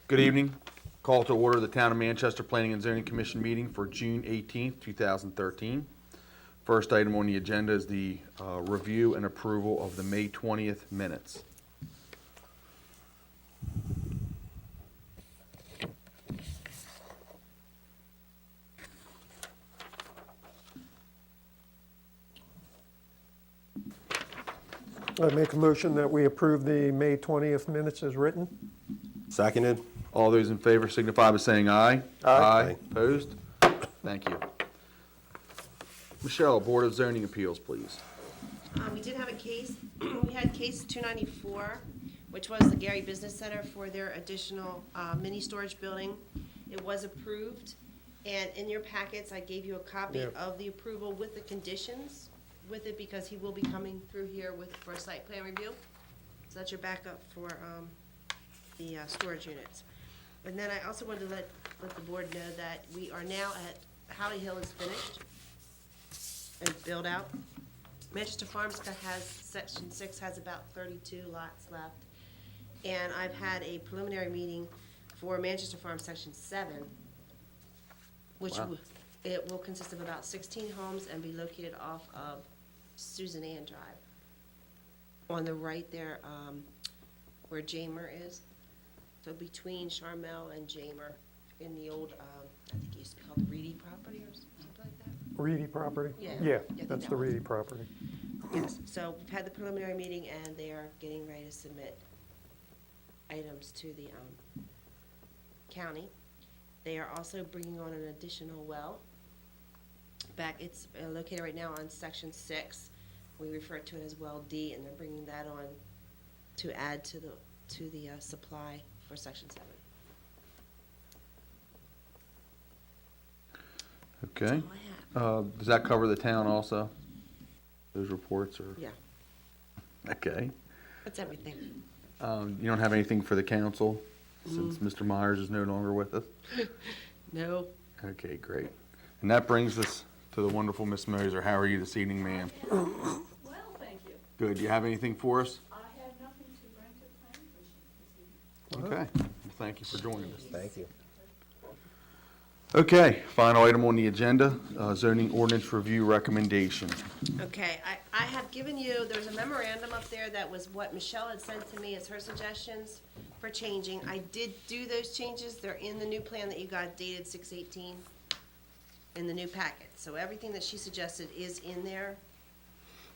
Good evening. Call to order the Town of Manchester Planning and Zoning Commission meeting for June 18th, 2013. First item on the agenda is the review and approval of the May 20th minutes. I make a motion that we approve the May 20th minutes as written. Seconded. All those in favor signify by saying aye. Aye. Opposed? Thank you. Michelle, Board of Zoning Appeals, please. We did have a case, we had case 294, which was the Gary Business Center for their additional mini storage building. It was approved, and in your packets, I gave you a copy Yeah. of the approval with the conditions with it, because he will be coming through here for a site plan review. So that's your backup for the storage units. And then I also wanted to let the board know that we are now at, Holly Hill is finished and built out. Manchester Farms has, section 6 has about 32 lots left. And I've had a preliminary meeting for Manchester Farms section 7, which Wow. It will consist of about 16 homes and be located off of Susan Ann Drive. On the right there, where Jamer is. So between Charmel and Jamer in the old, I think it used to be called the Reedy property or something like that. Reedy property? Yeah. Yeah, I think that's that the was- Reedy property. Yes, so we've had the preliminary meeting and they are getting ready to submit items to the county. They are also bringing on an additional well. It's located right now on section 6. We refer to it as well D, and they're bringing that on to add to the supply for section 7. Okay. That's all I have. Does that cover the town also? Those reports or? Yeah, Okay. that's everything. You don't have anything for the council since Mr. Myers is no longer with us? No, Okay, great. And that brings us to the wonderful Miss Moser. How are you this evening, ma'am? Well, thank you. Good. Do you have anything for us? I have nothing to bring to the planning commission this evening. Okay. Well, thank you for joining us. Thank you. Okay, final item on the agenda, zoning ordinance review recommendation. okay, I have given you, there's a memorandum up there that was what Michelle had sent to me as her suggestions for changing. I did do those changes, they're in the new plan that you got dated 6/18 in the new packet. So everything that she suggested is in there.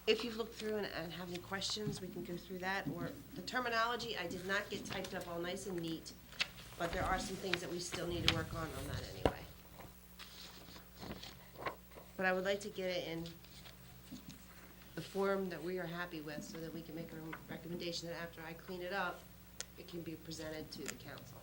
If you've looked through and have any questions, we can go through that, or the terminology, I did not get typed up all nice and neat, but there are some things that we still need to work on that anyway. But I would like to get it in the form that we are happy with, so that we can make a recommendation that after I clean it up, it can be presented to the council.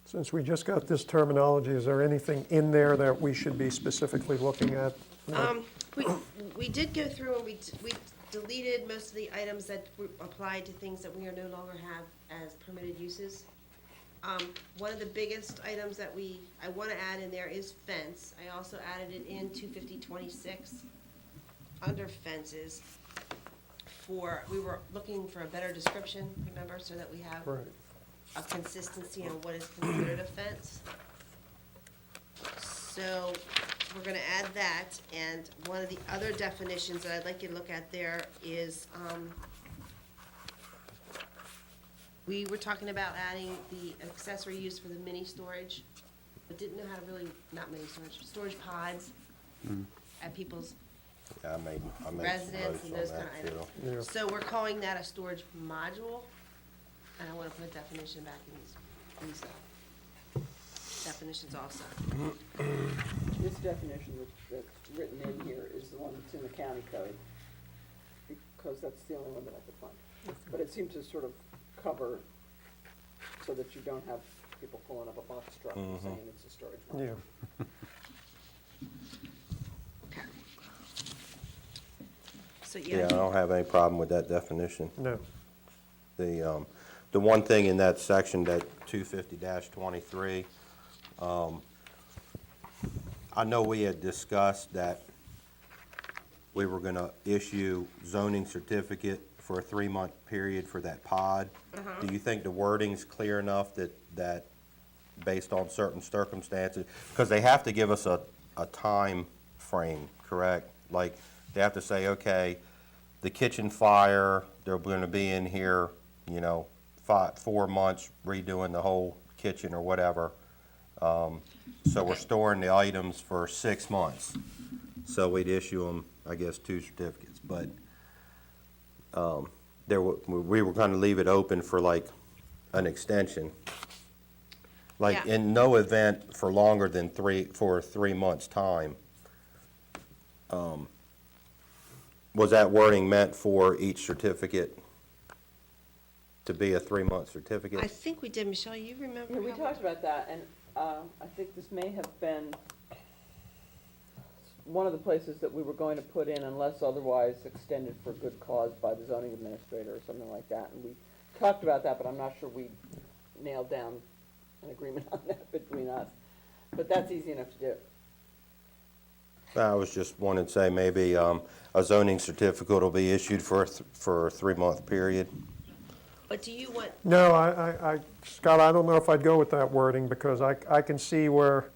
Since we just got this terminology, is there anything in there that we should be specifically looking at? We did go through and we deleted most of the items that applied to things that we are no longer have as permitted uses. One of the biggest items that I want to add in there is fence. I also added it in 25026 under fences we were looking for a better description, remember, so that we have Right. a consistency on what is considered a fence. So we're gonna add that, and one of the other definitions that I'd like you to look at there is, we were talking about adding the accessory use for the mini storage, but didn't know how to really, not mini storage pods at people's Yeah, I made some residence and those notes on kind of that, items. too. Yeah. So we're calling that a storage module, and I wanna put a definition back in these definitions also. This definition that's written in here is the one that's in the county code, because that's the only one that I could find. But it seems to sort of cover, so that you don't have people pulling up a box truck and saying it's a storage one. Yeah. Okay. So, Yeah, I don't have any problem with that definition. No. The one thing in that section, that 250-23, I know we had discussed that we were gonna issue zoning certificate for a 3-month period for that pod. Do you think the wording's clear enough that based on certain circumstances? Because they have to give us a time frame, correct? Like, they have to say, okay, the kitchen fire, they're gonna be in here, 4 months redoing the whole kitchen or whatever. So we're storing the items for 6 months. So we'd issue them, I guess, 2 certificates, but we were gonna leave it open for like an extension. Like, Yeah. in no event for longer than 3 months' time. Was that wording meant for each certificate to be a 3-month certificate? I think we did, Michelle, you remember? Yeah, we how talked about that, and I think this may have been one of the places that we were going to put in unless otherwise extended for good cause by the zoning administrator or something like that. And we talked about that, but I'm not sure we nailed down an agreement on that between us. But that's easy enough to do. I was just wanting to say maybe a zoning certificate will be issued for a 3-month period. But do you want, No, Scott, I don't know if I'd go with that wording, because I can see where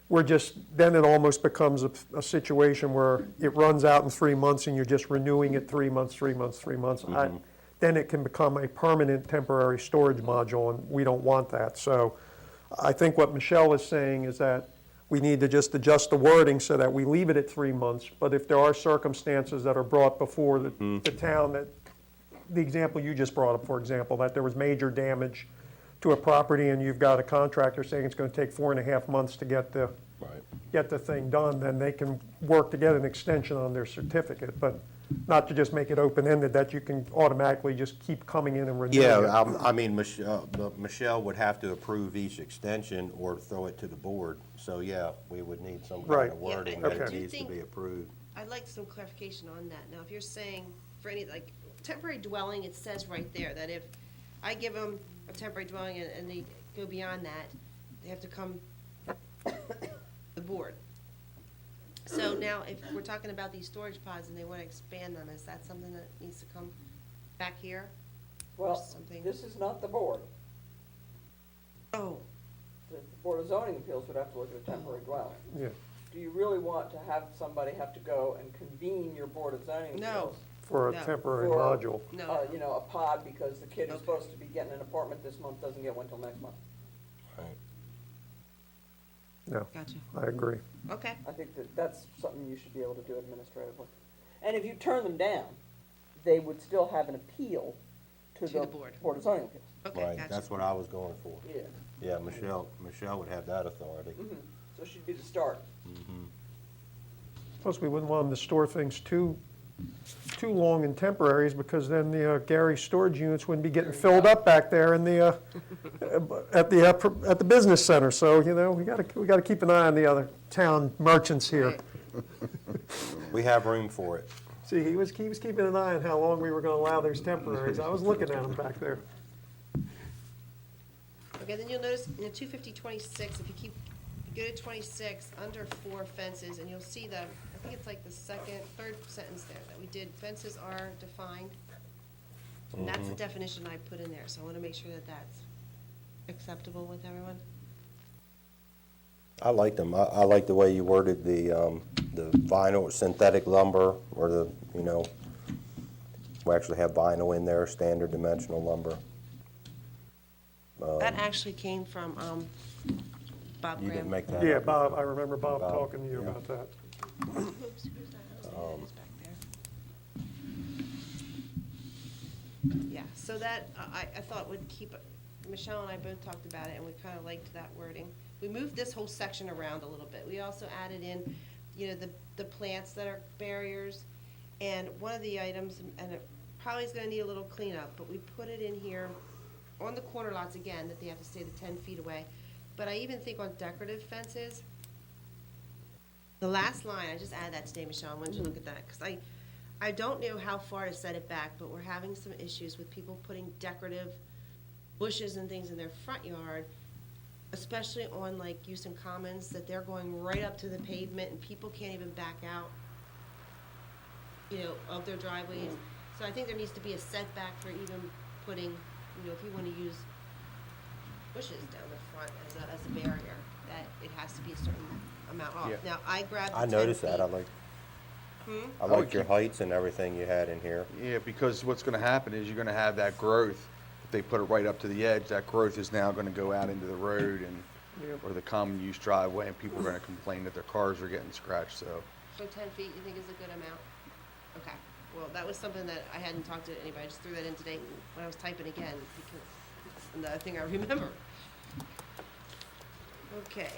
we're just, then it almost becomes a situation where it runs out in 3 months and you're just renewing it 3 months, 3 months, 3 months. Then it can become a permanent temporary storage module, and we don't want that. So I think what Michelle is saying is that we need to just adjust the wording so that we leave it at 3 months. But if there are circumstances that are brought before the town, that, the example you just brought up, for example, that there was major damage to a property and you've got a contractor saying it's going to take 4.5 months to get the thing done, then they can work to get an extension on their certificate, but not to just make it open-ended, that you can automatically just keep coming in and renewing it. Yeah, I mean, Michelle would have to approve each extension or throw it to the board. So, yeah, we would need some kind Right. of wording Yeah, that I it do needs to think- be approved. I'd like some clarification on that. Now, if you're saying for any, like, temporary dwelling, it says right there that if I give them a temporary dwelling and they go beyond that, they have to come the board. So now, if we're talking about these storage pods and they want to expand them, is that something that needs to come back here? Or Well, something? this is not the board. Oh, The Board of Zoning Appeals would have to look at a temporary dwelling. Yeah, Do you really want to have somebody have to go and convene your Board of Zoning No. Appeals? for a No. temporary For- module. no. A pod because the kid who's Okay. supposed to be getting an apartment this month doesn't get one till next month? No, Gotcha. I agree. Okay. I think that that's something you should be able to do administratively. And if you turn them down, they would still have an appeal to To the the board. Board of Zoning Appeals. Okay, Right, gotcha. that's what I was going for. Yeah. Yeah, Michelle would have that authority. Mhm. So she'd be the start. Plus, we wouldn't want them to store things too long in temporaries, because then the Gary storage units wouldn't be getting filled up back there in the, at the business center. So, we gotta keep an eye on the other town merchants here. Right. We have room for it. See, he was keeping an eye on how long we were gonna allow those temporaries. I was looking at them back there. Okay, then you'll notice in 250-26, if you go to 26, under 4 fences, and you'll see I think it's like the third sentence there, that we did, fences are defined. And that's the definition I put in there, so I want to make sure that that's acceptable with everyone. I like them. I like the way you worded the vinyl, synthetic lumber, or we actually have vinyl in there, standard dimensional lumber. That actually came from Bob Graham. You didn't make that Yeah, up. Bob, I remember Bob Bob, talking to you yeah. about that. Oops, who's that? I don't know who's back there. Yeah, so that, I thought would keep, Michelle and I both talked about it, and we kind of liked that wording. We moved this whole section around a little bit. We also added in, the plants that are barriers, and one of the items, and it probably is gonna need a little cleanup, but we put it in here on the corner lots again, that they have to stay the 10 feet away. But I even think on decorative fences, the last line, I just added that today, Michelle, I wanted you to look at that, because I don't know how far to set it back, but we're having some issues with people putting decorative bushes and things in their front yard, especially on like Houston Commons, that they're going right up to the pavement and people can't even back out, of their driveways. So I think there needs to be a setback for even putting, if you wanna use bushes down the front as a barrier, that it has to be a certain amount off. Yeah. Now, I grabbed the I 10 noticed that, I feet. like, I would like your keep- heights and everything you had in here. Yeah, because what's gonna happen is you're gonna have that growth. If they put it right up to the edge, that growth is now gonna go out into the road and, Yep. or the common use driveway, and people are gonna complain that their cars are getting scratched, so. So 10 feet, you think is a good amount? Okay, well, that was something that I hadn't talked to anybody, I just threw that in today when I was typing again, because it's another thing I remember. Okay.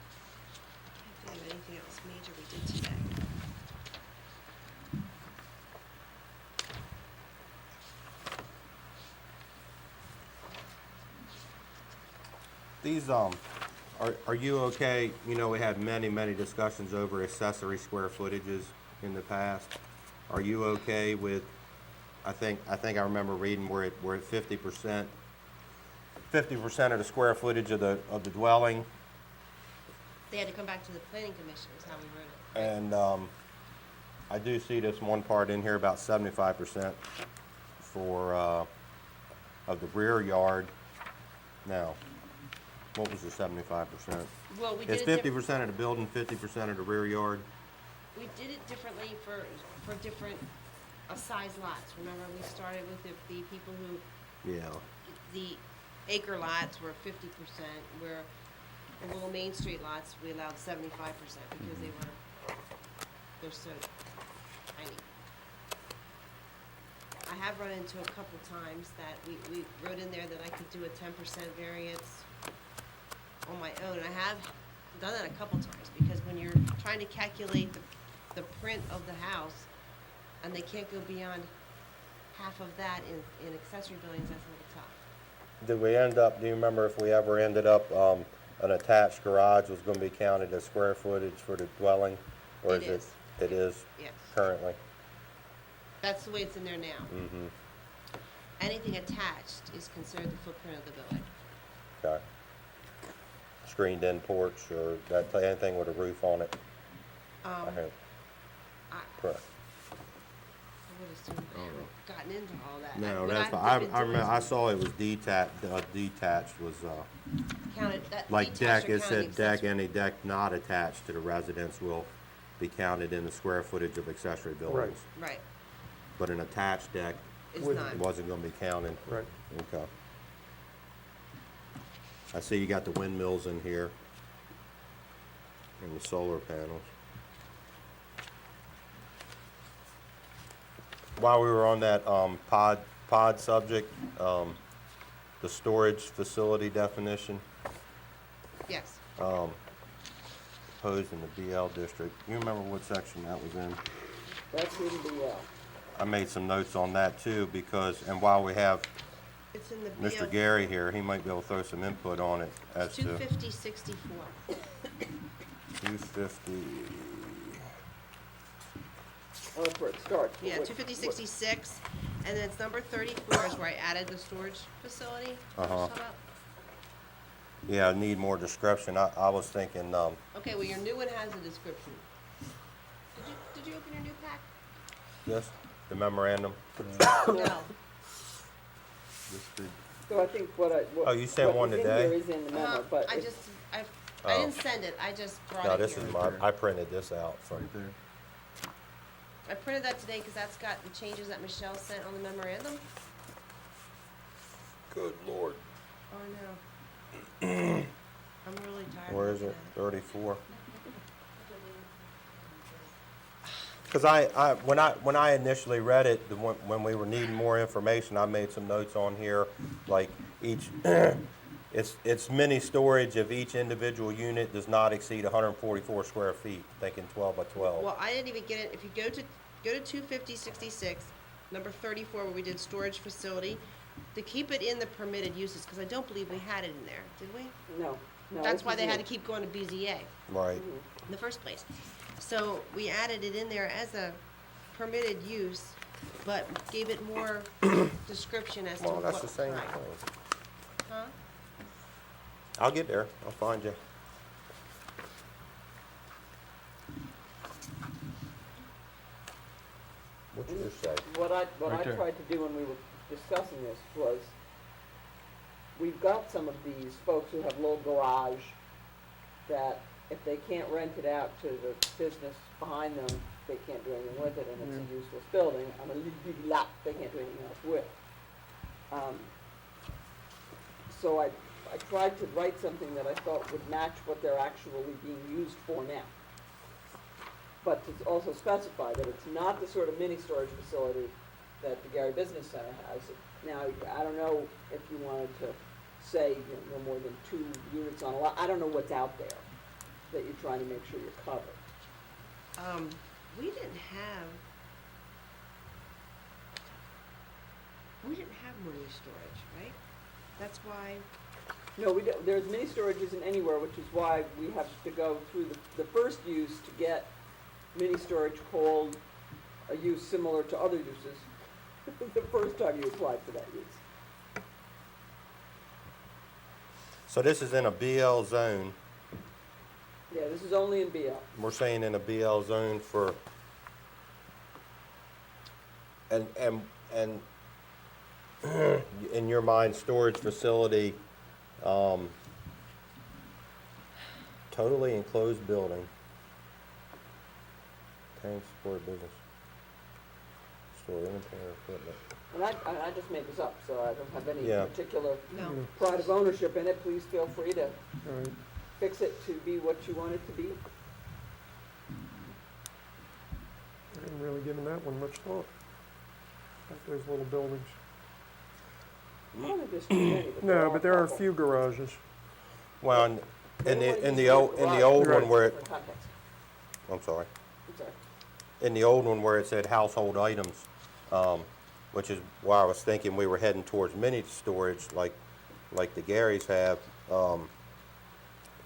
Can't think of anything else major we did today. These, are you okay, we had many discussions over accessory square footages in the past. Are you okay with, I think I remember reading where we're at 50%, 50% of the square footage of the dwelling, They had to come back to the planning commission, is how we wrote it. and, I do see this one part in here about 75% for, of the rear yard. Now, what was the 75%? Well, we It's did it 50% of the building, 50% of the rear yard. We did it differently for different size lots. Remember, we started with the people who, Yeah. the acre lots were 50%, where the little Main Street lots, we allowed 75% because they're so tiny. I have run into a couple times that we wrote in there that I could do a 10% variance on my own. I have done that a couple times, because when you're trying to calculate the print of the house, and they can't go beyond half of that in accessory buildings, that's a little tough. Did we end up, do you remember if we ever ended up, an attached garage was gonna be counted as square footage for the dwelling? Or It is it? is. It is Yes, currently? that's the way it's in there now. Mm-hmm, Anything attached is considered the footprint of the building. okay. Screened-in porch or anything with a roof on it? I Um, have, I correct. I would assume I haven't gotten into all that. No, What that's, I've I looked into remember, I is saw it was detached was, counted, that like detached deck, are it counted said deck, accessory. any deck not attached to the residence will be counted in the square footage of accessory buildings. Right, But an attached deck it's With- not. wasn't gonna be counted. Right. Okay. I see you got the windmills in here and the solar panels. While we were on that, pod subject, the storage facility definition, Yes, proposed in the BL district. You remember what section that was in? That's in the, I made some notes on that too, because, and while we have it's in the Mr. BL Gary here, he might be able to throw some input on it as to 250-64. 250. oh, that's where it starts. but Yeah, what- 250-66, and then it's number 34 is where I added the storage facility. Uh-huh. Shut up. Yeah, I need more description. I was thinking, Okay, well, your new one has a description. Did you open your new pack? this, the memorandum. No. So I think what I, what. Oh, you sent what one is in today? here is in the memo, but I if- just, I Oh. didn't send it, I just brought No, it this here. is my, I printed this out from, I printed that today because that's got the changes that Michelle sent on the memorandum. good lord. Oh, I know. I'm really tired. Where of is it? looking 34? Because when I initially read it, when we were needing more information, I made some notes on here, like each, it's mini storage if each individual unit does not exceed 144 square feet, thinking 12 by at it. 12. Well, I didn't even get it. If you go to 250-66, number 34, where we did storage facility, to keep it in the permitted uses, because I don't believe we had it in there, did we? no, no. That's this why is they had to it. keep going to BZA Right. in the first place. So we added it in there as a permitted use, but gave it more description as to Well, what. that's the same right. thing. Huh? I'll get there, I'll find you. What'd you just say? What I Right there. tried to do when we were discussing this was, we've got some of these folks who have little garage that if they can't rent it out to the business behind them, they can't do anything with it, and it's a useless building, on a little bitty lot, they can't do anything else with. So I tried to write something that I thought would match what they're actually being used for now. But to also specify that it's not the sort of mini storage facility that the Gary Business Center has. Now, I don't know if you wanted to say, you know, no more than 2 units on a lot, I don't know what's out there that you're trying to make sure you're covered. We didn't have money storage, right? That's why, No, we don't, there's mini storage isn't anywhere, which is why we have to go through the first use to get mini storage called a use similar to other uses, the first time you applied for that use. So this is in a BL zone. Yeah, this is only in BL. We're saying in a BL zone for, and in your mind, storage facility, totally enclosed building. Tank support business. Store inventory equipment. And I just made this up, so I don't have any Yeah. particular no. pride of ownership in it. Please feel free to All right. fix it to be what you want it to be. I haven't really given that one much thought. About those little buildings. I don't think there's too many, but No, but there are a couple. few garages. Well, in Everybody the uses old, garage one Right. where it, for context. I'm sorry. I'm sorry. In the old one where it said household items, which is why I was thinking we were heading towards mini storage like the Garys have.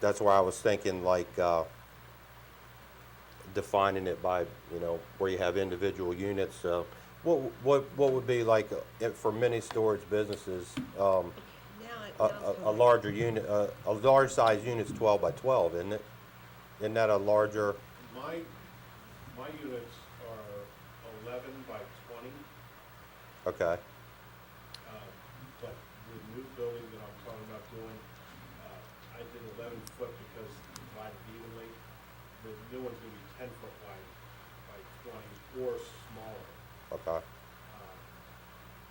That's why I was thinking like, defining it by, you know, where you have individual units. What would be like, for mini storage businesses, Now a larger unit, a large size unit's 12 by 12, isn't it? Isn't that a larger, My units are 11 by 20, okay, but the new building that I'm talking about doing, I did 11 foot because it's divided evenly. The new one's gonna be 10 foot wide by 20 or smaller. okay,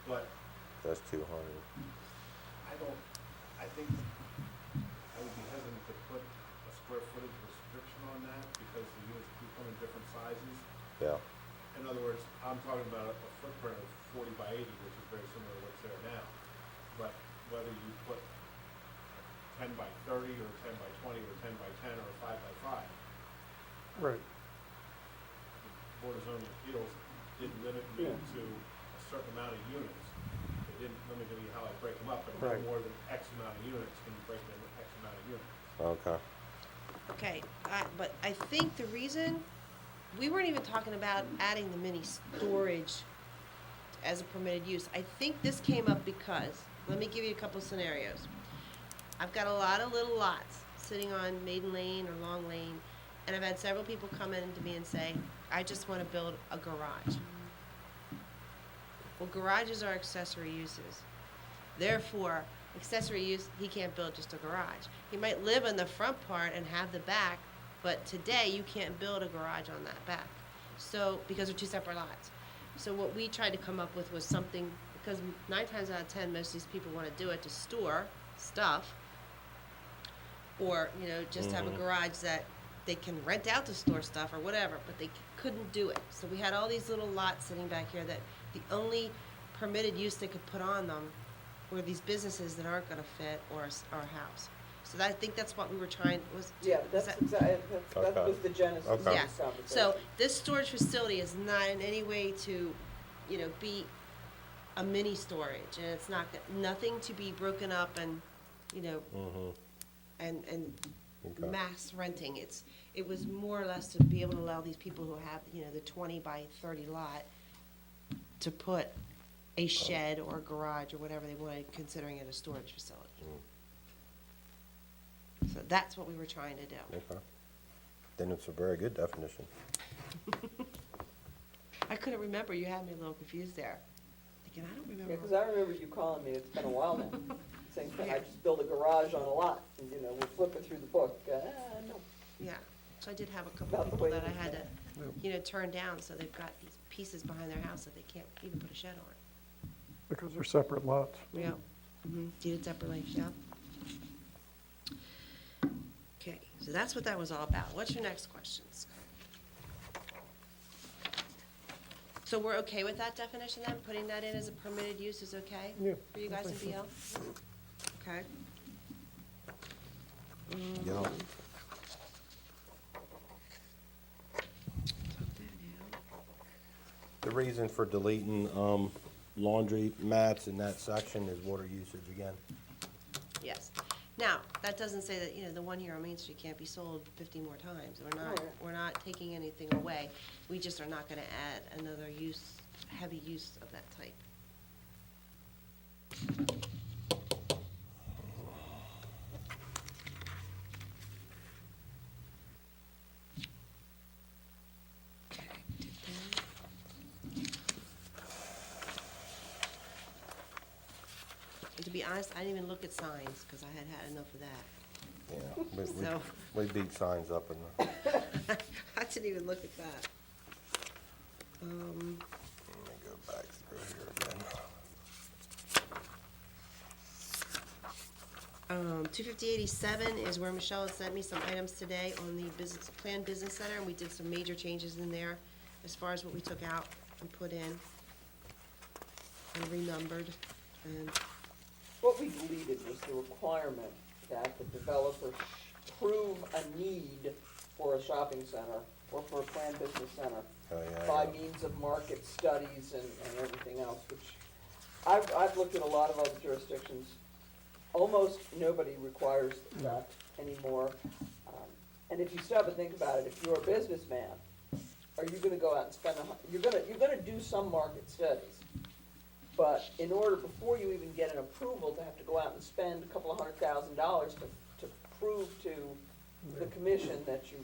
But that's 200. I think I would be hesitant to put a square footage restriction on that because the units do come in different sizes. Yeah, In other words, I'm talking about a footprint of 40 by 80, which is very similar to what's there now. But whether you put 10 by 30 or 10 by 20 or 10 by 10 or 5 by 5, Right. the Board of Zoning Appeals didn't limit me Yeah. to a certain amount of units. They didn't limit me how I break them up, but Right. no more than X amount of units can you break them into X amount of units. okay, Okay, but I think the reason, we weren't even talking about adding the mini storage as a permitted use. I think this came up because, let me give you a couple scenarios. I've got a lot of little lots sitting on Maiden Lane or Long Lane, and I've had several people come in to me and say, I just want to build a garage. Well, garages are accessory uses. Therefore, accessory use, he can't build just a garage. He might live in the front part and have the back, but today you can't build a garage on that back. So, because they're two separate lots. So what we tried to come up with was something, because 9 times out of 10, most of these people want to do it to store stuff, or, you know, just have a garage that they can rent out to store stuff or whatever, but they couldn't do it. So we had all these little lots sitting back here that the only permitted use they could put on them were these businesses that aren't gonna fit or a house. So I think that's what we were trying, was. Yeah, was that's that- exactly, that Okay. was the genesis of Okay. this Yeah, conversation. so this storage facility is not in any way to, you know, be a mini storage, and it's not, nothing to be broken up and, you know, and Okay. mass renting. It was more or less to be able to allow these people who have, you know, the 20 by 30 lot to put a shed or a garage or whatever they wanted, considering it a storage facility. So that's what we were trying to do. Okay. Then it's a very good definition. I couldn't remember, you had me a little confused there. Thinking, I don't Yeah, remember. because I remember you calling me, it's been a while now, saying, can I just build a garage on a lot? And, you know, we're flipping through the book, no. Yeah, so I did have a couple About the people way that I it is had to, now. you know, turn down, so they've got these pieces behind their house that they can't even put a shed on. Because they're separate lots. Yeah, deeded separately, yeah. Okay, so that's what that was all about. What's your next questions? So we're okay with that definition then? Putting that in as a permitted use is okay? Yeah, For you I guys in think BL? Okay. Yeah. The reason for deleting laundry mats in that section is water usage again. Yes. Now, that doesn't say that, you know, the one here on Main Street can't be sold 50 more times. Right. We're not taking anything away. We just are not gonna add another use, heavy use of that type. Okay, did that. And to be honest, I didn't even look at signs, because I had had enough of that. Yeah, So- we beat signs up in the, I didn't even look at that. let me go back through here again. 25087 is where Michelle had sent me some items today on the business, planned business center, and we did some major changes in there as far as what we took out and put in and renumbered, and, What we deleted was the requirement that the developer prove a need for a shopping center or for a planned business center Oh, yeah, by yeah. means of market studies and everything else, which I've looked at a lot of other jurisdictions. Almost nobody requires that anymore. And if you stop and think about it, if you're a businessman, are you gonna go out and spend you're gonna do some market studies. But in order, before you even get an approval, to have to go out and spend a couple of $100,000 to prove to the commission that you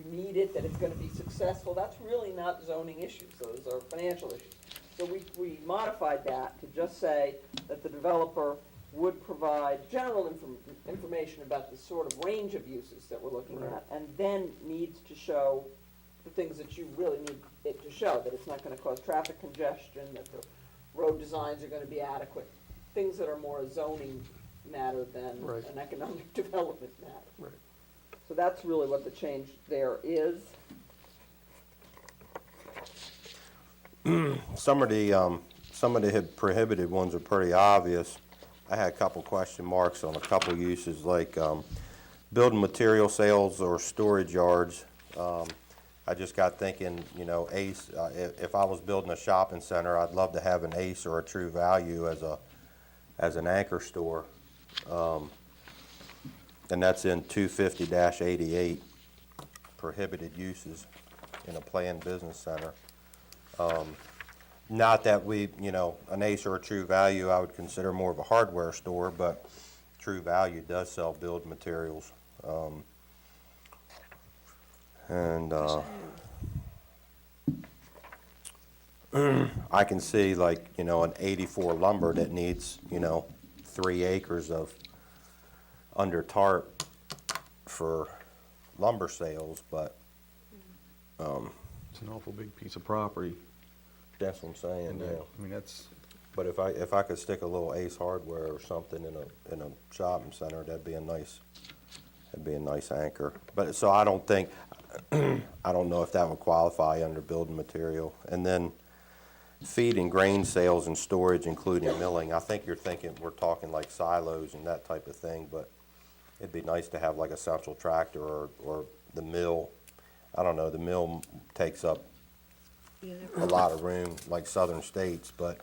need it, that it's gonna be successful, that's really not zoning issues, those are financial issues. So we modified that to just say that the developer would provide general information about the sort of range of uses that we're looking at, and then needs to show the things that you really need it to show, that it's not gonna cause traffic congestion, that the road designs are gonna be adequate, things that are more a zoning matter than Right. an economic development matter. Right. So that's really what the change there is. Some of the prohibited ones are pretty obvious. I had a couple question marks on a couple uses, like building material sales or storage yards. I just got thinking, you know, Ace, if I was building a shopping center, I'd love to have an Ace or a True Value as an anchor store. And that's in 250-88, prohibited uses in a planned business center. Not that we, you know, an Ace or a True Value, I would consider more of a hardware store, but True Value does sell build materials. I can see, like, you know, an 84 lumber that needs, you know, 3 acres of under tarp for lumber sales, but It's an awful big piece of property. that's what I'm saying, And yeah. I mean, that's, But if I could stick a little Ace Hardware or something in a shopping center, that'd be a nice anchor. But, so I don't think, I don't know if that would qualify under building material. And then feed and grain sales and storage, including milling. I think we're talking like silos and that type of thing, but it'd be nice to have like a central tractor or the mill. I don't know, the mill takes up you a lot of room, like Southern States, but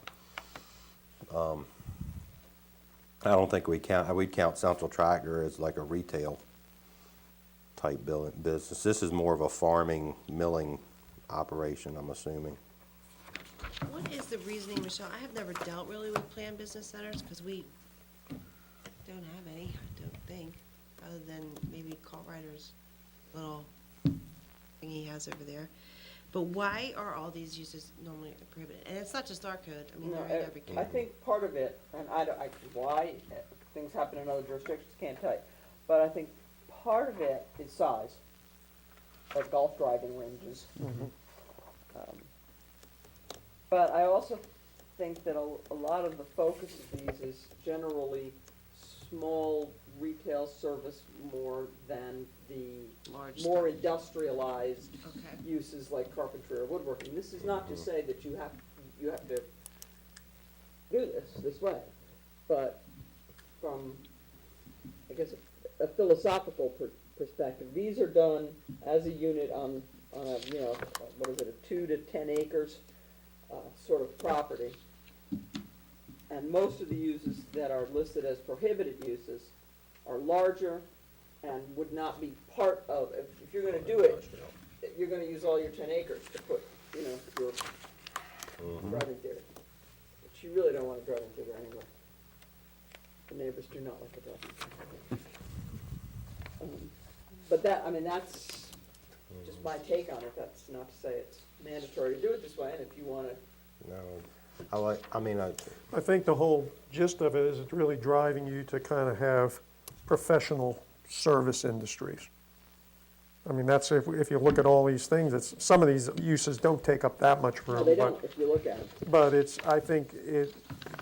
I I don't think we'd count Central Tractor as like a retail type business. This is more of a farming, milling operation, I'm assuming. What is the reasoning, Michelle? I have never dealt really with planned business centers, because we don't have any, I don't think, other than maybe Cartwriter's little thing he has over there. But why are all these uses normally prohibited? And it's not just our code, I mean, No, they're in every I code. think part of it, and why things happen in other jurisdictions, can't tell you. But I think part of it is size, like golf driving ranges. But I also think that a lot of the focus of these is generally small retail service more than the Large more stuff. industrialized Okay. uses like carpentry or woodworking. This is not to say that you have to do this way, but from, I guess, a philosophical perspective, these are done as a unit on a, what is it, a 2 to 10 acres sort of property. And most of the uses that are listed as prohibited uses are larger and would not be part of, if you're gonna do it, you're gonna use all your 10 acres to put, your driving theater. But you really don't want a driving theater anyway. The neighbors do not like a driving theater. But that's just my take on it. That's not to say it's mandatory to do it this way, and if you wanna, No, I think the whole gist of it is it's really driving you to kind of have professional service industries. I mean, that's, if you look at all these things, some of these uses don't take up that much no, room. they but- don't, if you look at it. But I think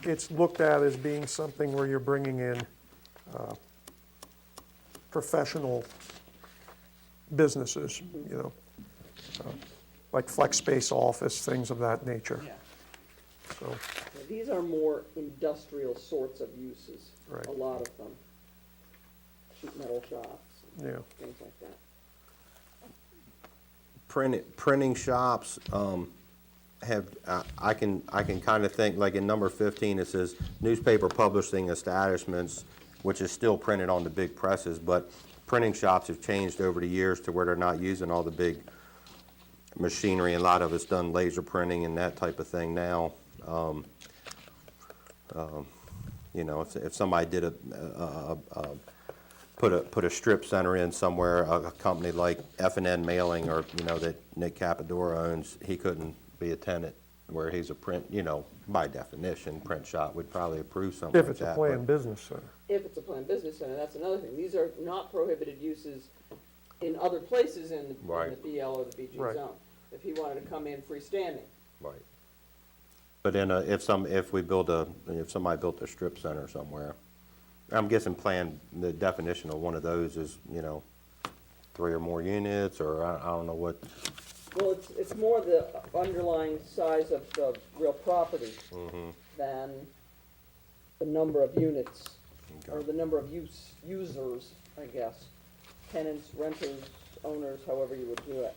it's looked at as being something where you're bringing in professional businesses, like flex space office, things of that nature. Yeah. So, These are more industrial sorts of uses, Right. a lot of them. Sheet metal shops, and yeah. things like that. printing shops have, I can kind of think, like in number 15, it says newspaper publishing establishments, which is still printed on the big presses, but printing shops have changed over the years to where they're not using all the big machinery, and a lot of it's done laser printing and that type of thing now. If somebody did put a strip center in somewhere, a company like F&N Mailing or, that Nick Capadora owns, he couldn't be a tenant where he's a print, by definition, print shop would probably approve something If like it's a that. planned business center. If it's a planned business center, that's another thing. These are not prohibited uses in other places in the Right. BL or the BG Right. zone. If he wanted to come in freestanding, Right. But then if somebody built a strip center somewhere, I'm guessing the definition of one of those is, 3 or more units, or I don't know what. well, it's more the underlying size of the real property than the number of units, or the number of users, I guess. Tenants, renters, owners, however you would do it.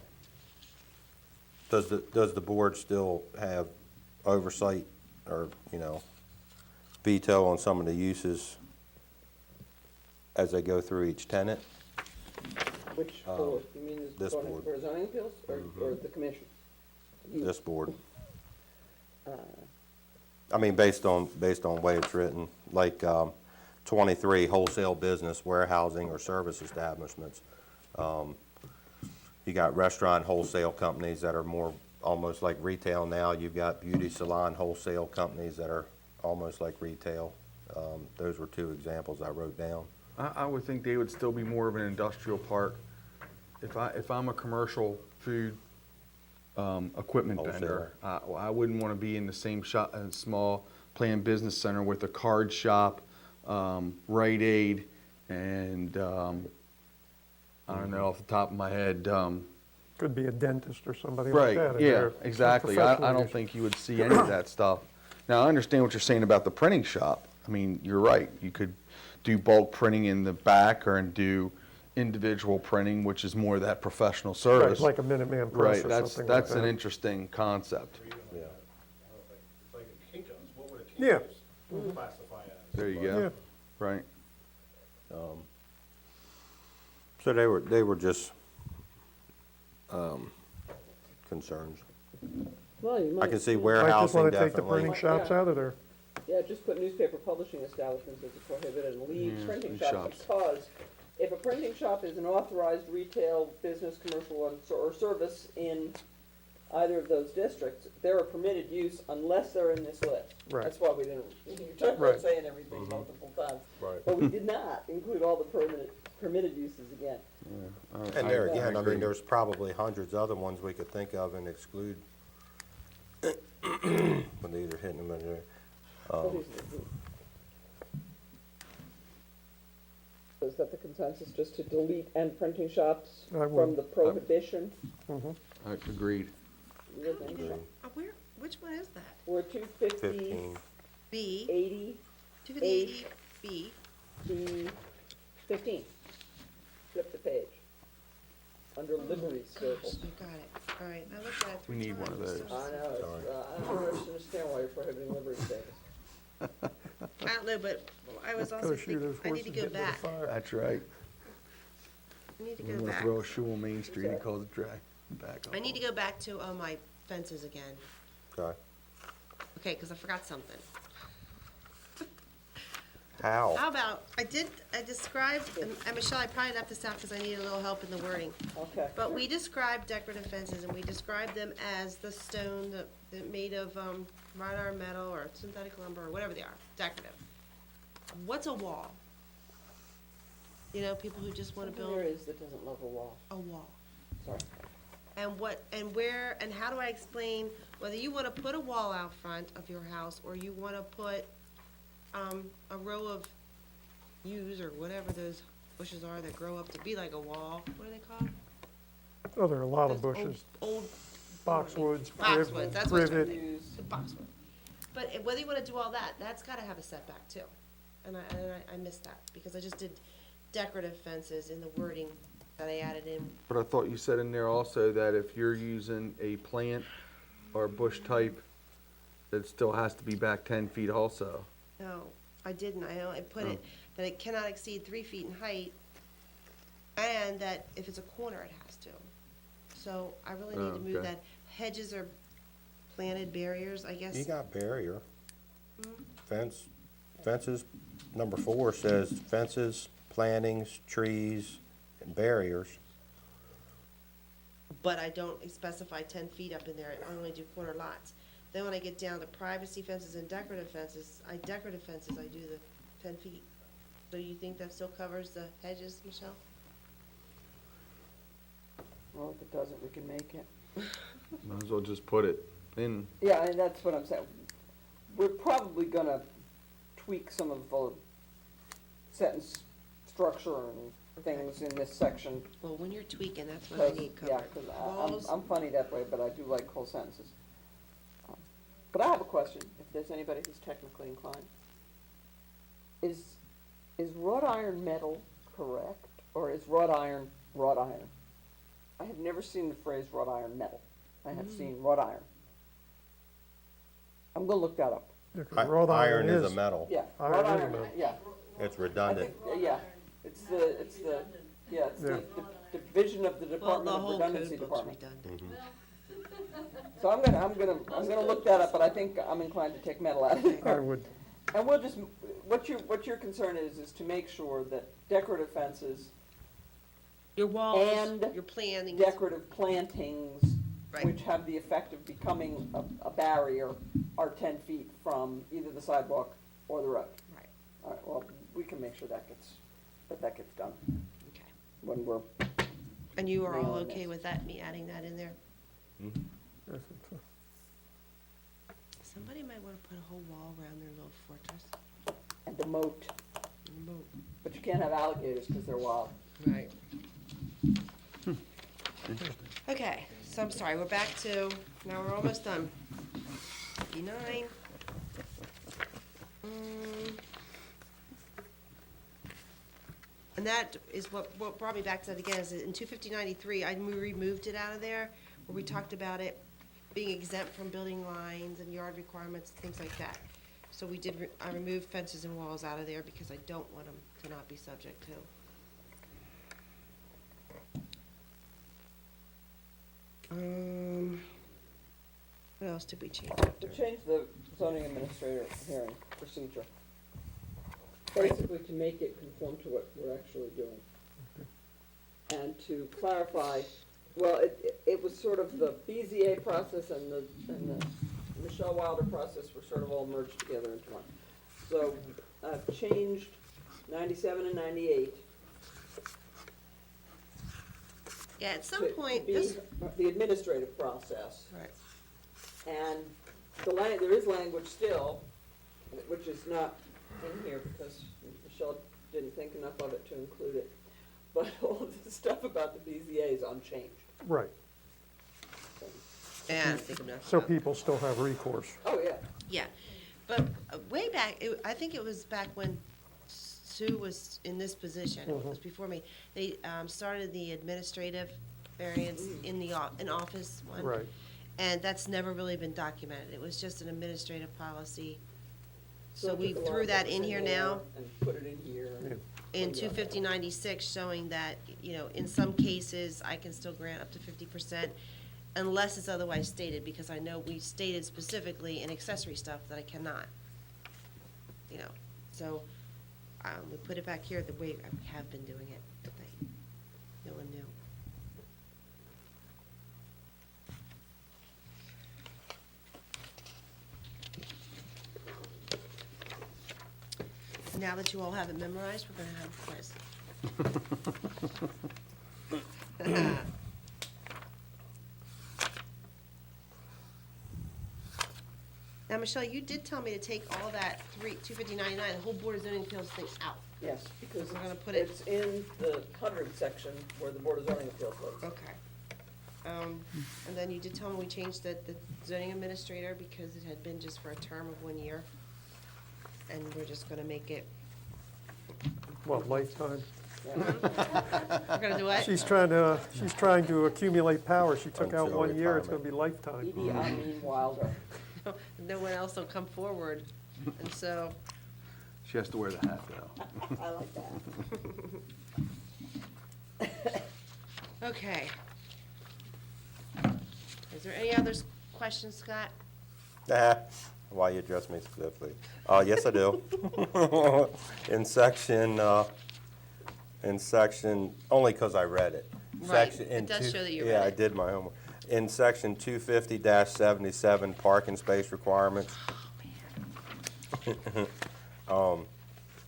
Does the board still have oversight or, veto on some of the uses as they go through each tenant? Which board? You mean this zoning- board. for zoning appeals, or the commission? You- This board? I mean, based on the way it's written, like 23, wholesale business, warehousing, or service establishments. You got restaurant wholesale companies that are more almost like retail now. You've got beauty salon wholesale companies that are almost like retail. Those were 2 examples I wrote down. I would think they would still be more of an industrial park. If I'm a commercial food equipment vendor, I wouldn't want to be in the same shop, small planned business center with a card shop, Rite Aid, and I don't know off the top of my head. Could be a dentist or somebody like that. Right, if yeah, they're exactly. professional I don't use. think you would see any of that stuff. Now, I understand what you're saying about the printing shop. I mean, you're right. You could do bulk printing in the back and do individual printing, which is more that professional Right, service. like a Minuteman Press Right, or that's, something like that's an that. interesting concept. Yeah. It's like a Kinko's, what would a Yeah. Kinko's classify as? There you Yeah, go. Right. So they were just, concerns. Well, you I might. can see I just warehousing want to take the definitely. printing shops out of there. Yeah, just put newspaper publishing establishments as a prohibited and leave Yeah, printing leave shops, shops. because if a printing shop is an authorized retail, business, commercial, or service in either of those districts, they're a permitted use unless they're in this list. Right. That's why we didn't, you talked Right. about saying everything multiple times. Right. But we did not include all the permitted uses again. And there I again, I agree. mean, there's probably hundreds of other ones we could think of and exclude. When these are hitting them in there. What is it? Is that the consensus, just to delete and printing shops I would. from the prohibition? Agreed. Where, which one is that? We're 250, 15. B, 80, 250 B. B, 15. Flip the page. Under livery circle. I got it. All right, I looked at it 3 We times. need one of those. I know, I don't understand why you're prohibiting livery status. I don't know, but I was also Gotta shoot thinking, those I need to horses go into the back. fire. That's right. I need to We go want to back. throw a shoe on Main Street and cause a drag back up. I need to go back to my fences again. Okay. Okay, because I forgot something. How? How about, I described, and Michelle, I probably left this out because I needed a little help in the wording. Okay. But we described decorative fences, and we described them as the stone that made of wrought iron metal or synthetic lumber or whatever they are, decorative. What's a wall? You know, people who just want to Something there build is that doesn't love a wall. a wall. Sorry. And what, and where, and how do I explain whether you want to put a wall out front of your house or you want to put a row of yews or whatever those bushes are that grow up to be like a wall. What are they called? Oh, there are a lot of Those old- bushes, Old. boxwoods, Boxwoods, that's what privet. I'm thinking. The boxwood. But whether you want to do all that, that's got to have a setback too. And I missed that because I just did decorative fences in the wording that I added in. But I thought you said in there also that if you're using a plant or bush type, it still has to be back 10 feet also. No, I didn't. I only put it that it cannot exceed 3 feet in height, and that if it's a corner, it has to. So I really need to move Okay. that. Hedges are planted barriers, I guess. You got barrier. Fences, number 4 says fences, plantings, trees, and barriers. But I don't specify 10 feet up in there. I only do corner lots. Then when I get down to privacy fences and decorative fences, I do the 10 feet. So you think that still covers the hedges, Michelle? Well, if it doesn't, we can make it. Might as well just put it in. Yeah, and that's what I'm saying. We're probably gonna tweak some of the sentence structure and things in this section. Well, when you're tweaking, that's what I need Yeah, covered. because Walls, I'm funny that way, but I do like whole sentences. But I have a question, if there's anybody who's technically inclined. Is wrought iron metal correct, or is wrought iron wrought iron? I have never seen the phrase wrought iron metal. I have seen wrought iron. I'm gonna look that up. Yeah, 'cause wrought Iron is a metal. Yeah, Iron wrought is iron, metal. yeah. It's I redundant. think, yeah, it's the division of the well, Department the of whole Redundancy code book's Department. redundant. So I'm gonna look that up, but I think I'm inclined to take metal out of I there. would, And we'll just, what your concern is to make sure that decorative fences, Your walls, And your plantings. decorative plantings, Right. which have the effect of becoming a barrier, are 10 feet from either the sidewalk or the road. Right, All right, well, we can make sure that gets done okay. when we're, And you are all Nailing okay this. with that, me adding that in there? Somebody might want to put a whole wall around their little fortress. and the moat, but you can't have alligators because they're wild. Right. Okay, so I'm sorry, we're back to, now we're almost done. 59. And that is what brought me back to that again, is that in 25093, I removed it out of there, where we talked about it being exempt from building lines and yard requirements, things like that. So I removed fences and walls out of there because I don't want them to not be subject to. What else did we change To after? change the zoning administrator hearing procedure, basically to make it conform to what we're actually doing. And to clarify, well, it was sort of the BZA process and the Michelle Wilder process were sort of all merged together into one. So I've changed 97 and 98 Yeah, at some to point, be this, the administrative process. right, And there is language still, which is not in here because Michelle didn't think enough of it to include it. But all of the stuff about the BZA is unchanged. Right, and I think enough so about that. people still have recourse. Oh, yeah. Yeah, but way back, I think it was back when Sue was in this position, it was before me, they started the administrative variance in office one. Right. And that's never really been documented, it was just an administrative policy. So I we took a lot threw of that what in was here there now, and put it in here. and in cleaned it up. 250-96, showing that, in some cases, I can still grant up to 50%, unless it's otherwise stated, because I know we stated specifically in accessory stuff that I cannot. So, we put it back here the way we have been doing it, but no one knew. Now that you all have it memorized, we're gonna have a quiz. Now, Michelle, you did tell me to take all that 250-99, the whole Board of Zoning Appeals thing out. Yes, because We're gonna put it- it's in the 100 section where the Board of Zoning Appeals lives. Okay. And then you did tell me we changed the zoning administrator because it had been just for a term of 1 year. And we're just gonna make it, What, lifetime? we're gonna do what? She's trying to accumulate power. She took out Until 1 year, it's gonna retirement. be lifetime. Edie Amin Wilder. No one else will come forward, and so, She has to wear the hat, though. I like that. okay. Is there any other questions, Scott? Why you address me specifically? Yes, I do. In section, only because I read it. Right, Section- it in does two- show that you Yeah, read I it. did my homework. In section 250-77, parking space requirements.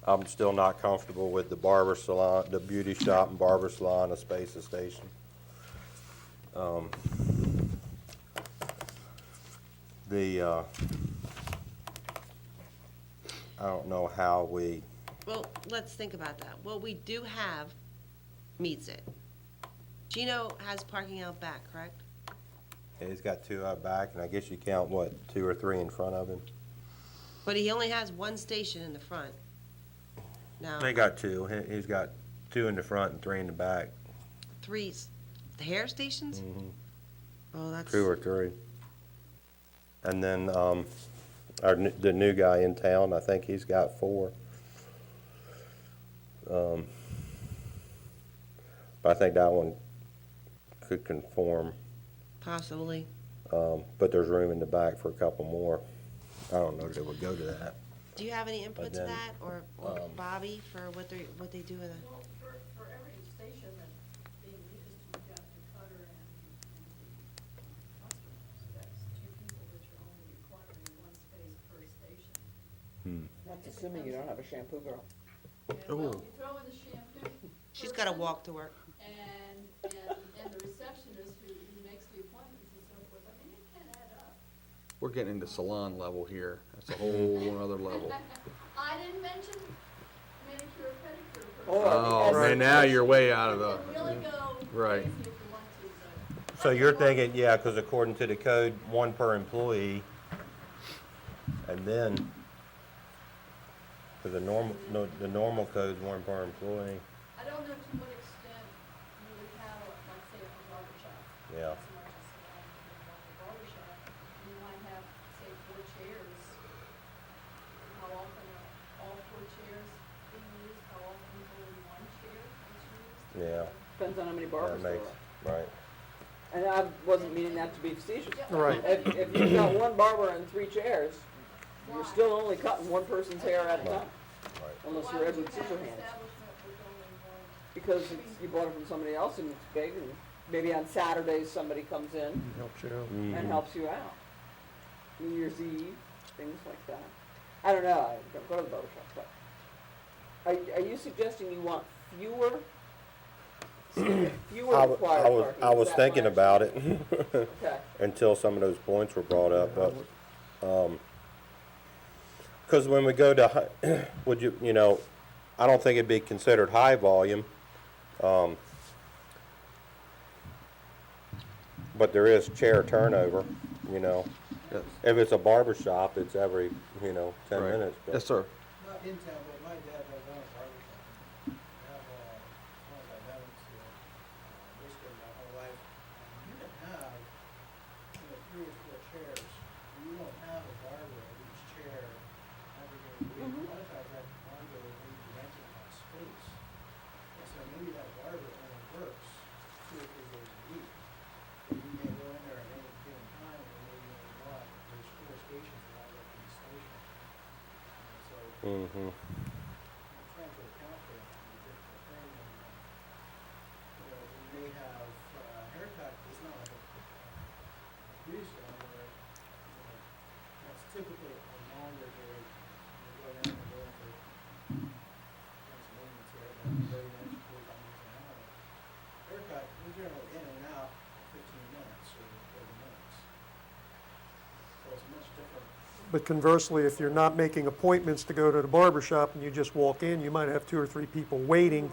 I'm still not comfortable with the barber salon, the beauty shop and barber salon, a space station. I don't know how we, Well, let's think about that. What we do have meets it. Gino has parking out back, correct? he's got two out back, and I guess you count, what, 2 or 3 in front of him? But he only has one station in the front. Now, He got 2, he's got 2 in the front and 3 in the back. 3 hair stations? Oh, that's. 2 or 3. And then, the new guy in town, I think he's got 4. But I think that one could conform, Possibly. but there's room in the back for a couple more. I don't know that it would go to that. Do you have any input But to then, that, or Bobby, for what they do with it? Well, for every station that's being used, you've got the cutter and the customer. So that's 2 people that you're only requiring 1 space per station. That's assuming you don't have a shampoo girl. And well, you throw in the shampoo. She's gotta person walk to work. And the receptionist who makes the appointments and so forth. I mean, it can add up. We're getting into salon level here. That's a whole other level. I didn't mention manicure, pedicure. Oh, man, now you're way out of the, You can really go right. crazy if you want to, but. So you're thinking, yeah, because according to the code, 1 per employee, and then, for the normal code's 1 per employee, I don't know to what extent you would have, like, say, a barber shop. yeah. Not so much a salon, but like a barber shop. You might have, say, 4 chairs Yeah, Depends on how many that barbers there makes, are. right. And I wasn't meaning that to be facetious. Right. If you've got one barber and 3 chairs, you're still only cutting one person's hair at a time, unless you're Edward Scissorhands. Because you bought it from somebody else and it's big, and maybe on Saturdays somebody comes in Helps you out. and helps you out. New Year's Eve, things like that. I don't know, I don't go to the barber shop, but are you suggesting you want fewer required parking? I was Is that thinking my about it Okay. until some of those points were brought up, but, cause when we go to, would you know, I don't think it'd be considered high volume. But there is chair turnover, you know. Yes. If it's a barber shop, it's every, 10 Right. minutes. but- Yes, sir. Not in town, but my dad has own a barber shop. I have, as long as I've known him, basically my whole life. You can have, 3 or 4 chairs. You won't have a barber at each chair every day of the week. A lot of times that barber will be renting out space. And so maybe that barber only works 2 or 3 days a week. But you may go in there at any given time and maybe only want, there's 4 stations that all up in the station. And so Mhm. I'm trying to account for that in a different thing, and, we may have, haircut, it's not like a beauty salon where, that's typically a longer duration. You go in and go in for, some moments here, about 30 minutes, 45 minutes an hour. Haircut, we're generally in and out in 15 minutes or 30 minutes. So it's much different. But conversely, if you're not making appointments to go to the barber shop and you just walk in, you might have 2 or 3 people waiting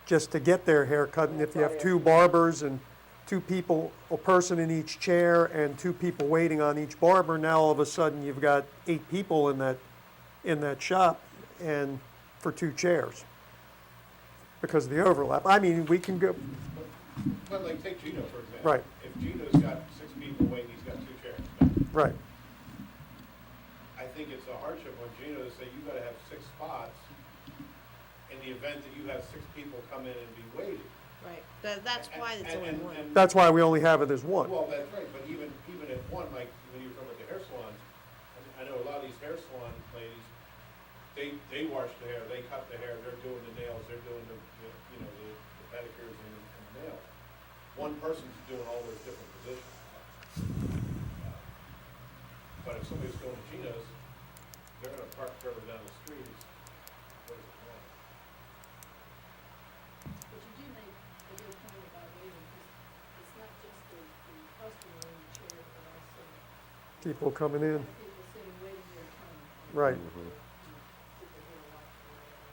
just to get their hair cut. And if you have 2 barbers and 2 people, a person in each chair and 2 people waiting on each barber, now all of a sudden you've got 8 people in that shop and for 2 chairs because of the overlap. I mean, we can go, But like, take Gino, for example. Right. If Gino's got 6 people waiting, he's got 2 chairs. right, I think it's a hardship on Gino to say you gotta have 6 spots in the event that you have 6 people come in and be waiting. Right, that's why it's only one. that's why we only have it as one. Well, that's right, but even at one, like, when you were talking about the hair salons, I know a lot of these hair salon ladies, they wash the hair, they cut the hair, they're doing the nails, they're doing the pedicures and the nails. One person's doing all those different positions. But if somebody's going to Gino's, they're gonna park further down the street, what does it matter? But you do make a good point about waiting, because it's not just the customer in the chair, but also People coming in, people sitting waiting their turn. right. Get their hair washed or whatever.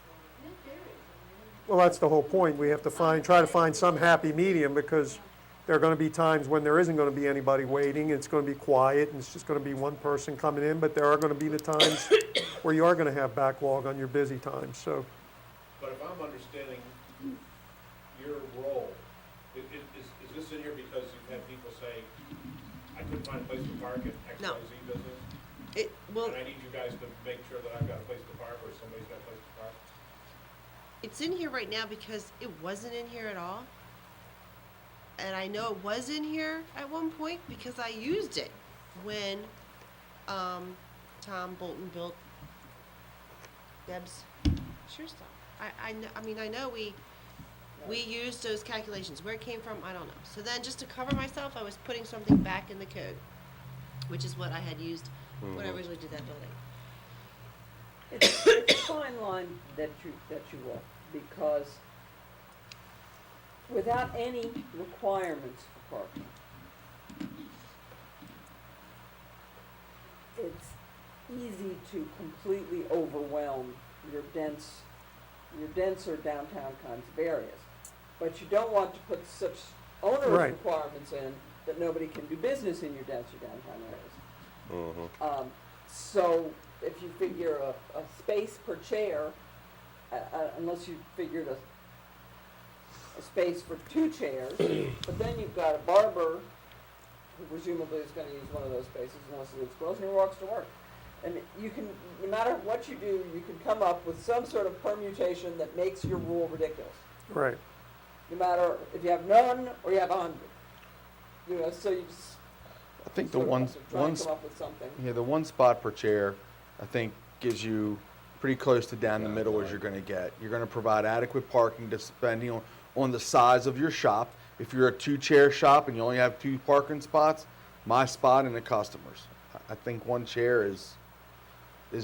So, and it varies, I mean. Well, that's the whole point. We have to try to find some happy medium because there are going to be times when there isn't going to be anybody waiting. It's going to be quiet and it's just going to be one person coming in. But there are going to be the times where you are going to have backlog on your busy times. So, But if I'm understanding your role, is this in here because you've had people say, I couldn't find a place to park at No. XYZ business? Well, And I need you guys to make sure that I've got a place to park or somebody's got a place to park? it's in here right now because it wasn't in here at all. And I know it was in here at one point because I used it when, Tom Bolton built Deb's sure stuff. I know we used those calculations. Where it came from, I don't know. So then just to cover myself, I was putting something back in the code, which is what I had used when I originally did that building. It's a fine line that you walk, because without any requirements for parking, it's easy to completely overwhelm your denser downtown kinds of areas. But you don't want to put such onerous Right. requirements in that nobody can do business in your denser downtown areas. Mhm. So if you figure a space per chair, unless you figured a space for 2 chairs, but then you've got a barber who presumably is gonna use one of those spaces unless it's closed and he walks to work. And you can, no matter what you do, you can come up with some sort of permutation that makes your rule ridiculous. Right. no matter if you have none or you have 100. You know, so you just I think the sort of one, have to try and come up with something. yeah, the one spot per chair, I think gives you pretty close to down the middle as you're gonna get. You're gonna provide adequate parking depending on the size of your shop. If you're a two-chair shop and you only have 2 parking spots, my spot and the customer's. I think 1 chair is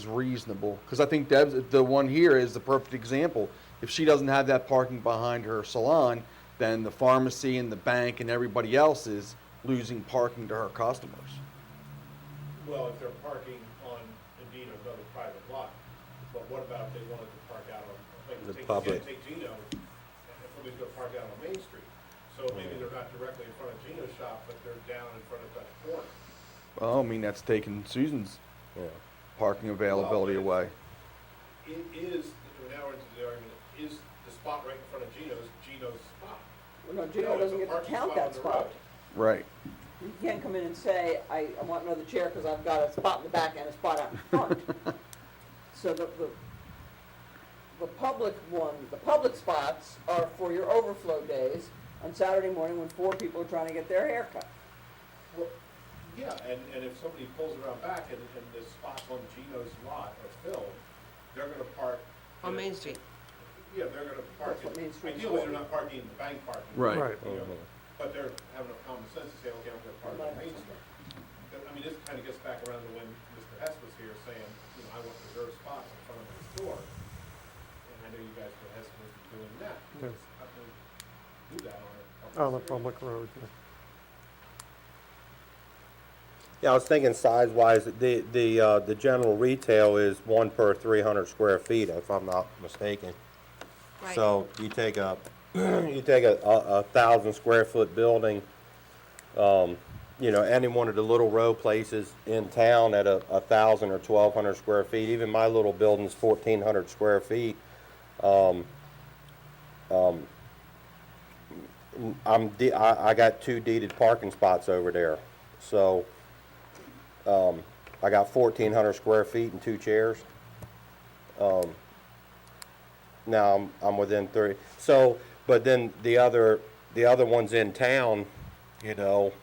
reasonable, because I think Deb's, the one here is the perfect example. If she doesn't have that parking behind her salon, then the pharmacy and the bank and everybody else is losing parking to her customers. Well, if they're parking on indeed another private lot, but what about if they wanted to park out on, The like, public. take Gino, and somebody's gonna park out on Main Street. So maybe they're not directly in front of Gino's shop, but they're down in front of that corner. Well, I mean, that's taking Susan's Yeah. parking availability Well, away. It is, now we're into the argument, is the spot right in front of Gino's spot? Well, no, No, Gino it's doesn't a get to parking count spot on that the spot. road. Right. You can't come in and say, I want another chair because I've got a spot in the back and a spot out in front. So the public the public spots are for your overflow days on Saturday morning when 4 people are trying to get their hair cut. Well, yeah, and if somebody pulls around back and the spots on Gino's lot are filled, they're gonna park. On in- Main Street. Yeah, they're gonna park, That's what Main Street's ideally, for. they're not parking in the bank parking. Right. Right. you know, But they're having a common sense to say, okay, I'm gonna park on Main Street. But, I mean, this kinda gets back around to when Mr. Hess was here saying, you know, I want reserved spots in front of my store. And I know you guys were hesitant to doing that. Yeah. How can we do that On a public road, yeah. Yeah, I was thinking size-wise, the general retail is 1 per 300 square feet, if I'm not mistaken. Right. So you take a, you take a 1,000 square foot building, you know, any one of the little row places in town at 1,000 or 1,200 square feet, even my little building's 1,400 square feet. I got 2 deeded parking spots over there, so, I got 1,400 square feet and 2 chairs. Now I'm within 30, so, but then the other ones in town, you know,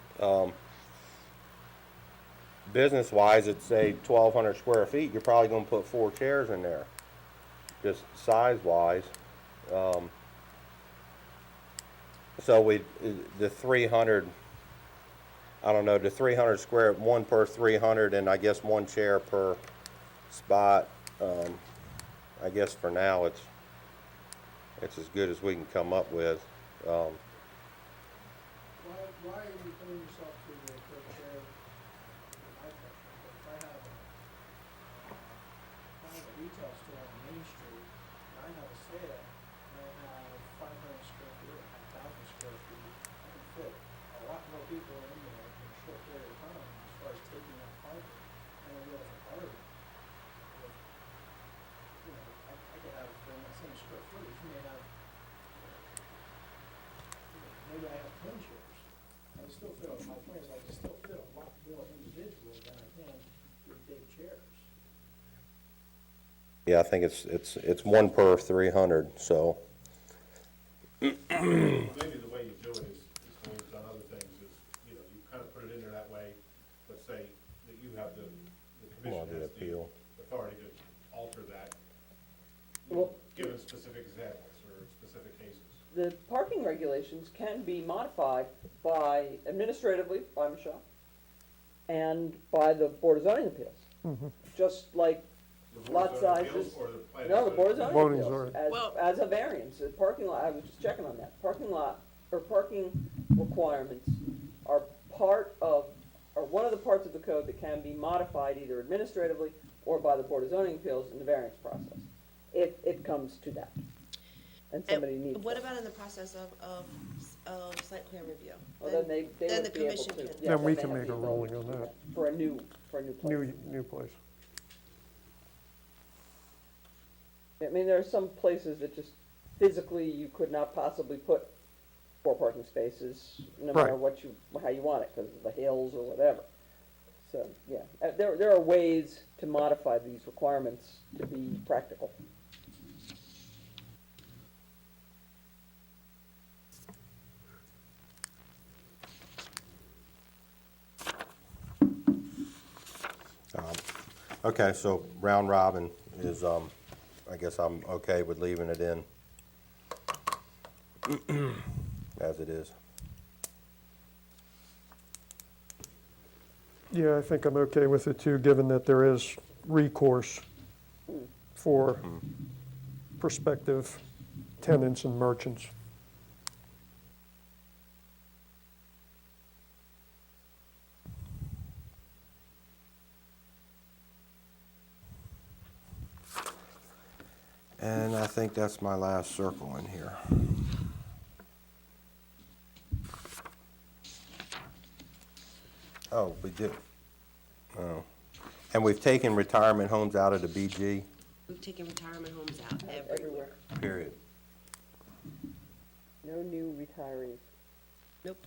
business-wise, it's say 1,200 square feet, you're probably gonna put 4 chairs in there, just size-wise. So the 300, I don't know, the 300 square, 1 per 300, and I guess 1 chair per spot. I guess for now, it's as good as we can come up with. Why are you putting yourself to the per chair? My question, if I have a retail store on Main Street, and I have a sale, and I have 500 square feet, or 1,000 square feet, I can fit a lot more people in there in a short period of time as far as taking that parking, and a real authority. You know, I could have, in that same square footage, you may have, maybe I have 10 chairs. I can still fit, my point is I can still fit a lot more individuals than I can with big chairs. Yeah, I think it's 1 per 300, so. Maybe the way you do it is the way you've done other things, is, you know, you kind of put it in there that way, but say that you have the Well, commission the has the appeal. authority to alter that, Well- given specific examples or specific cases. The parking regulations can be modified administratively by Michelle and by the Board of Zoning Appeals. Just like The Board lot of Zoning Appeals sizes. or the planning No, the Board of board? Zoning Voting Appeals, zone. Well- as a variance, the parking lot, I was just checking on that, parking lot, or parking requirements are one of the parts of the code that can be modified either administratively or by the Board of Zoning Appeals in the variance process, if it comes to that, and somebody needs What it. about in the process of site plan review? Well, then they then would the be able commission to. can- yeah, Then we they can have make the a ability ruling to on do that. For a new place. New place. I mean, there are some places that just physically you could not possibly put 4 parking spaces, no matter Right. how you want it, because of the hills or whatever. So, yeah, there are ways to modify these requirements to be practical. Okay, so round robin is, I guess I'm okay with leaving it in as it is. Yeah, I think I'm okay with it too, given that there is recourse for prospective tenants and merchants. And I think that's my last circle in here. Oh, we do. Oh. And we've taken retirement homes out of the BG, We've taken retirement homes out everywhere. Everywhere. period. No new retirees. Nope.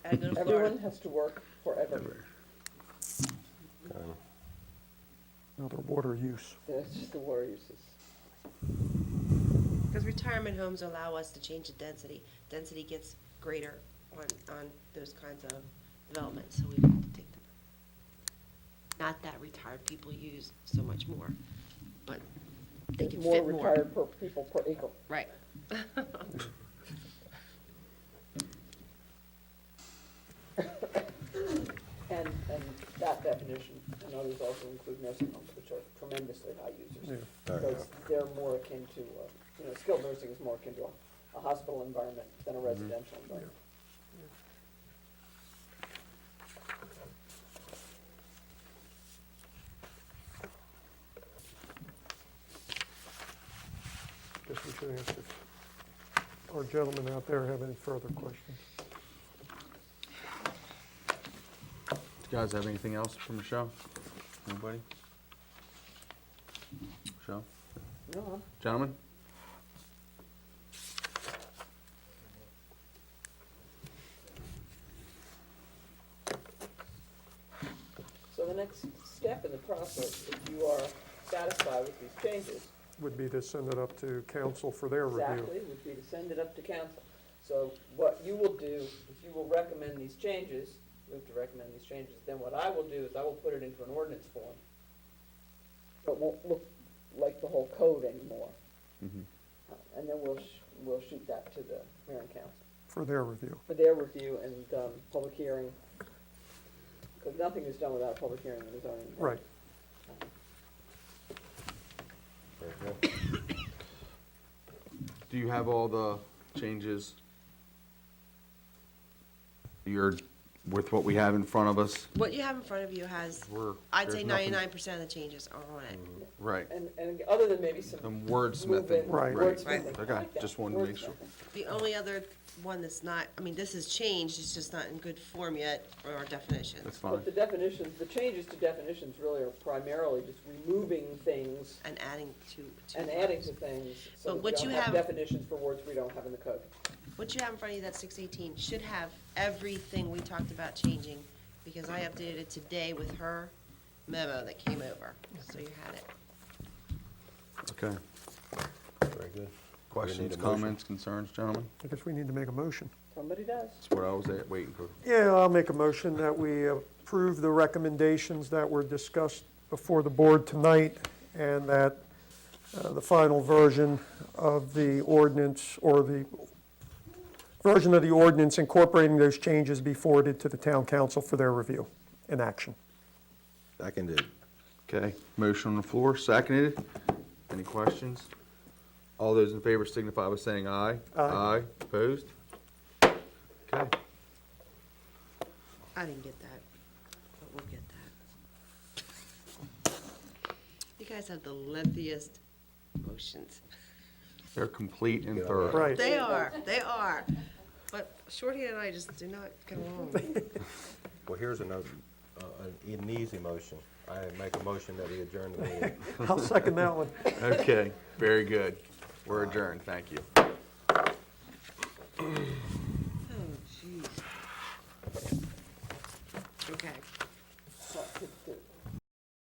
Gotta go to Everyone Florida. has to work forever. Another water use. That's just the water uses. Because retirement homes allow us to change the density. Density gets greater on those kinds of developments, so we have to take them. Not that retired people use so much more, but they There's can more fit more. retired per people per acre. Right. And that definition and others also include nursing homes, which are tremendously high users. Yeah. Because they're more akin to, skilled nursing is more akin to a hospital environment than a residential environment. Guess we should ask if our gentlemen out there have any further questions. Do you guys have anything else for Michelle? Anybody? Michelle? No, Gentlemen? so the next step in the process, if you are satisfied with these changes, Would be to send it up to council for their review. exactly, would be to send it up to council. So what you will do, is you will recommend these changes, move to recommend these changes, then what I will do is I will put it into an ordinance form. So it won't look like the whole code anymore. And then we'll shoot that to the mayor and council For their review. for their review and, public hearing. Because nothing is done without a public hearing in the zoning board. Right. Very good. Do you have all the changes? You're, with what we have in front of us? What you have in front of you has, We're, I'd say there's nothing- 99% of the changes are on it. Right. And other than maybe some. Some wordsmithing. movement, Right. Wordsmithing. I Okay, like that, just wanted to make sure. wordsmithing. The only other one that's not, I mean, this has changed, it's just not in good form yet, are our definitions. That's fine. But the definitions, the changes to definitions really are primarily just removing things And adding to. and adding to things, so But that what we you don't have have- definitions for words we don't have in the code. What you have in front of you, that 618, should have everything we talked about changing, because I updated it today with her memo that came over, so you had it. Okay. Very good. Questions, motion? comments, concerns, gentlemen? I guess we need to make a motion. Somebody does. That's what I was waiting for. Yeah, I'll make a motion that we approve the recommendations that were discussed before the board tonight, and that the final version of the ordinance, or the version of the ordinance incorporating those changes, be forwarded to the town council for their review and action. Seconded. Okay, motion on the floor, seconded. Any questions? All those in favor signify by saying aye. Aye. Opposed? Okay. I didn't get that, but we'll get that. You guys have the lengthiest motions. They're complete and thorough. Right. They are. But Shorty and I just do not get along. Well, here's an easy motion. I make a motion that we adjourn the meeting. I'll second that one. Okay, very good. We're adjourned, thank you.